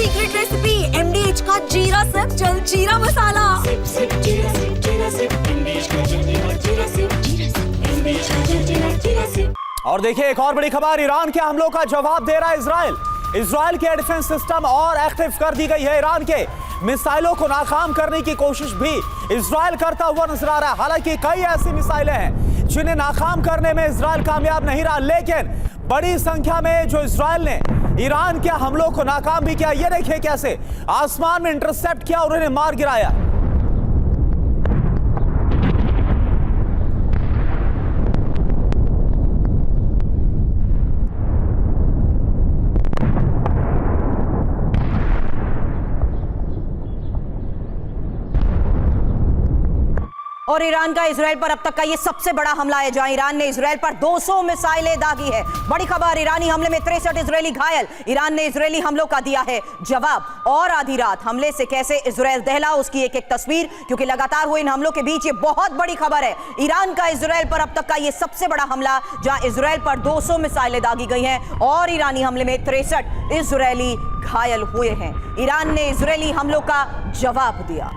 Secret recipe MDH का जीरा SIP jaljeera मसाला। SIP SIP जीरा सिप MDH का जलजीरा जीरा सिप MDH का जीरा सिप। और देखिए एक और बड़ी खबर, ईरान के हमलों का जवाब दे रहा है इजराइल। इजराइल के डिफेंस सिस्टम और एक्टिव कर दी गई है। ईरान के मिसाइलों को नाकाम करने की कोशिश भी इजराइल करता हुआ नजर आ रहा है। हालांकि कई ऐसी मिसाइलें हैं जिन्हें नाकाम करने में इजराइल कामयाब नहीं रहा, लेकिन बड़ी संख्या में जो इजराइल ने ईरान के हमलों को नाकाम भी किया। ये देखिए कैसे आसमान में इंटरसेप्ट किया और उन्हें मार गिराया। और ईरान का इजराइल पर अब तक का ये सबसे बड़ा हमला है, जहां ईरान ने इजराइल पर 200 मिसाइलें दागी है। बड़ी खबर, ईरानी हमले में 63 इजरायली घायल। ईरान ने इजरायली हमलों का दिया है जवाब। और आधी रात हमले से कैसे इजराइल दहला, उसकी एक एक तस्वीर, क्योंकि लगातार हुए इन हमलों के बीच ये बहुत बड़ी खबर है। ईरान का इजराइल पर अब तक का ये सबसे बड़ा हमला, जहां इजराइल पर 200 मिसाइलें दागी गई हैं और ईरानी हमले में 63 इजरायली घायल हुए हैं। ईरान ने इजरायली हमलों का जवाब दिया।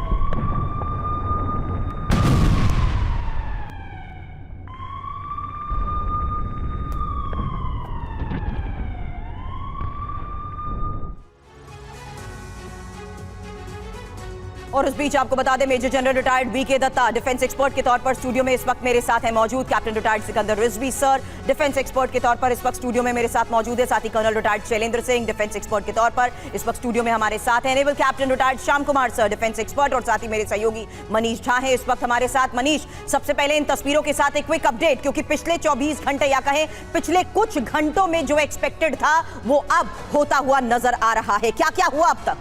और इस बीच आपको बता दें, major general retired BK Datta defence expert के तौर पर स्टूडियो में इस वक्त मेरे साथ है मौजूद। Captain retired Sikandar Rizvi sir defence expert के तौर पर इस वक्त स्टूडियो में मेरे साथ मौजूद है। साथ ही colonel retired Shailendra Singh defence expert के तौर पर इस वक्त स्टूडियो में हमारे साथ हैं। Naval captain retired Shyam Kumar sir defence expert, और साथ ही मेरे सहयोगी मनीष झा है इस वक्त हमारे साथ। मनीष, सबसे पहले इन तस्वीरों के साथ एक क्विक अपडेट, क्योंकि पिछले 24 घंटे या कहें पिछले कुछ घंटों में जो एक्सपेक्टेड था वो अब होता हुआ नजर आ रहा है। क्या क्या हुआ अब तक?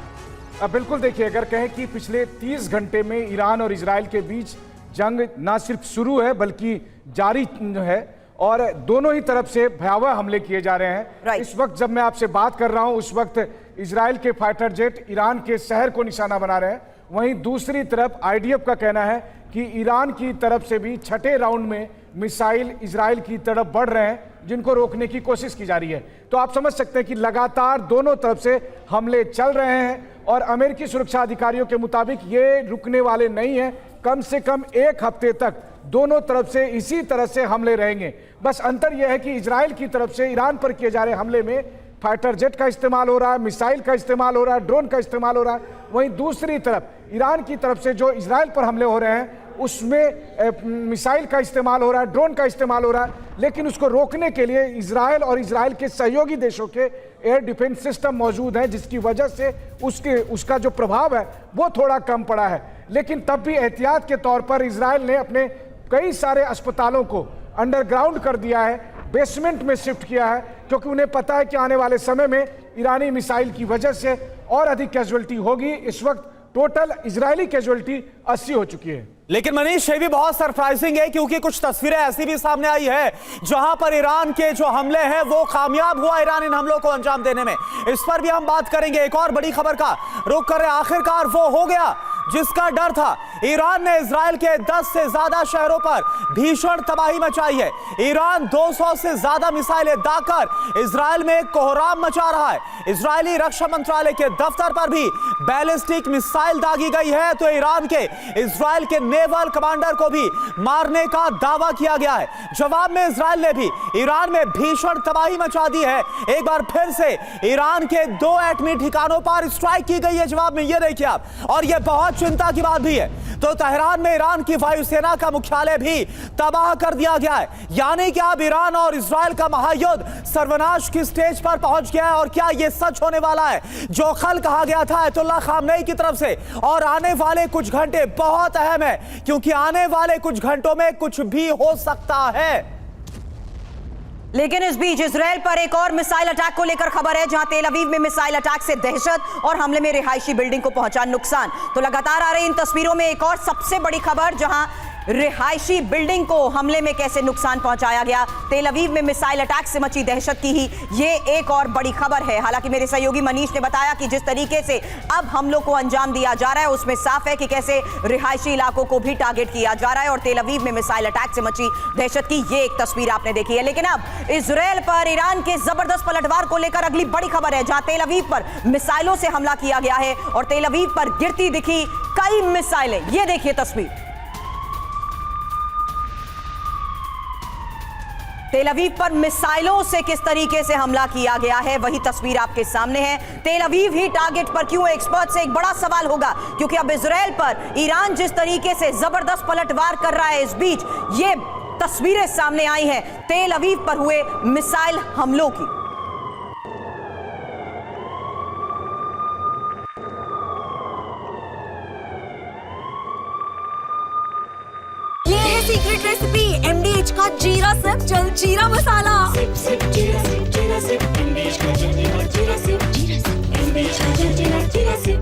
बिल्कुल, देखिए अगर कहें कि पिछले 30 घंटे में ईरान और इजराइल के बीच जंग ना सिर्फ शुरू है बल्कि जारी है, और दोनों ही तरफ से भयावह हमले किए जा रहे हैं। इस वक्त जब मैं आपसे बात कर रहा हूं उस वक्त इजराइल के फाइटर जेट ईरान के शहर को निशाना बना रहे हैं। वहीं दूसरी तरफ IDF का कहना है कि ईरान की तरफ से भी छठे राउंड में मिसाइल इजराइल की तरफ बढ़ रहे हैं, जिनको रोकने की कोशिश की जा रही है। तो आप समझ सकते हैं कि लगातार दोनों तरफ से हमले चल रहे हैं, और अमेरिकी सुरक्षा अधिकारियों के मुताबिक ये रुकने वाले नहीं हैं। कम से कम एक हफ्ते तक दोनों तरफ से इसी तरह से हमले रहेंगे। बस अंतर यह है कि इजराइल की तरफ से ईरान पर किए जा रहे हमले में फाइटर जेट का इस्तेमाल हो रहा है, मिसाइल का इस्तेमाल हो रहा है, ड्रोन का इस्तेमाल हो रहा है। वहीं दूसरी तरफ ईरान की तरफ से जो इजराइल पर हमले हो रहे हैं उसमें मिसाइल का इस्तेमाल हो रहा है, ड्रोन का इस्तेमाल हो रहा है, लेकिन उसको रोकने के लिए इजराइल और इजराइल के सहयोगी देशों के एयर डिफेंस सिस्टम मौजूद हैं, जिसकी वजह से उसका जो प्रभाव है वो थोड़ा कम पड़ा है। लेकिन तब भी एहतियात के तौर पर इजराइल ने अपने कई सारे अस्पतालों को अंडरग्राउंड कर दिया है, बेसमेंट में शिफ्ट किया है, क्योंकि उन्हें पता है कि आने वाले समय में ईरानी मिसाइल की वजह से और अधिक कैजुअल्टी होगी। इस वक्त टोटल इजरायली कैजुअल्टी 80 हो चुकी है। लेकिन मनीष, ये भी बहुत सरप्राइजिंग है क्योंकि कुछ तस्वीरें ऐसी भी सामने आई है जहां पर ईरान के जो हमले हैं वो कामयाब हुआ ईरान इन हमलों को अंजाम देने में। इस पर भी हम बात करेंगे। एक और बड़ी खबर का रुख करें, आखिरकार वो हो गया जिसका डर था। ईरान ने इजराइल के 10 से ज्यादा शहरों पर भीषण तबाही मचाई है। ईरान 200 से ज्यादा मिसाइलें दागकर इजराइल में कोहराम मचा रहा है। इजरायली रक्षा मंत्रालय के दफ्तर पर भी बैलिस्टिक मिसाइल दागी गई है, तो ईरान के इजराइल के नेवल कमांडर को भी मारने का दावा किया गया है। जवाब में इजराइल ने भी ईरान में भीषण तबाही मचा दी है। एक बार फिर से ईरान के 2 एटमी ठिकानों पर स्ट्राइक की गई है जवाब में, ये देखिए आप। और ये बहुत चिंता की बात भी है, तो तेहरान में ईरान की वायुसेना का मुख्यालय भी तबाह कर दिया गया है। यानी कि अब ईरान और इजराइल का महायुद्ध सर्वनाश की स्टेज पर पहुंच गया है। और क्या यह सच होने वाला है जो कल कहा गया था अयतुल्लाह खामनेई की तरफ से? और आने वाले कुछ घंटे बहुत अहम है, क्योंकि आने वाले कुछ घंटों में कुछ भी हो सकता है। लेकिन इस बीच इजराइल पर एक और मिसाइल अटैक को लेकर खबर है, जहां तेल अवीव में मिसाइल अटैक से दहशत और हमले में रिहायशी बिल्डिंग को पहुंचा नुकसान। तो लगातार आ रही इन तस्वीरों में एक और सबसे बड़ी खबर, जहां रिहायशी बिल्डिंग को हमले में कैसे नुकसान पहुंचाया गया, तेल अवीव में मिसाइल अटैक से मची दहशत की ही ये एक और बड़ी खबर है। हालांकि मेरे सहयोगी मनीष ने बताया कि जिस तरीके से अब हमलों को अंजाम दिया जा रहा है उसमें साफ है कि कैसे रिहायशी इलाकों को भी टारगेट किया जा रहा है और तेल अवीव में मिसाइल अटैक से मची दहशत की ये एक तस्वीर आपने देखी है। लेकिन अब इजरायल पर ईरान के जबरदस्त पलटवार को लेकर अगली बड़ी खबर है, जहां तेल अवीव पर मिसाइलों से हमला किया गया है और तेल अवीव पर गिरती दिखी कई मिसाइलें। ये देखिए तस्वीर, तेल अवीव पर मिसाइलों से किस तरीके से हमला किया गया है वही तस्वीर आपके सामने है। तेल अवीव ही टारगेट पर क्यों, एक्सपर्ट से एक बड़ा सवाल होगा, क्योंकि अब इजरायल पर ईरान जिस तरीके से जबरदस्त पलटवार कर रहा है, इस बीच ये तस्वीरें सामने आई हैं तेल अवीव पर हुए मिसाइल हमलों की। ये है सीक्रेट रेसिपी MDH का जीरा सिर्फ जल जीरा मसाला। सिप सिप जीरा सिप MDH का जल जीरा सिप MDH का जल जीरा सिप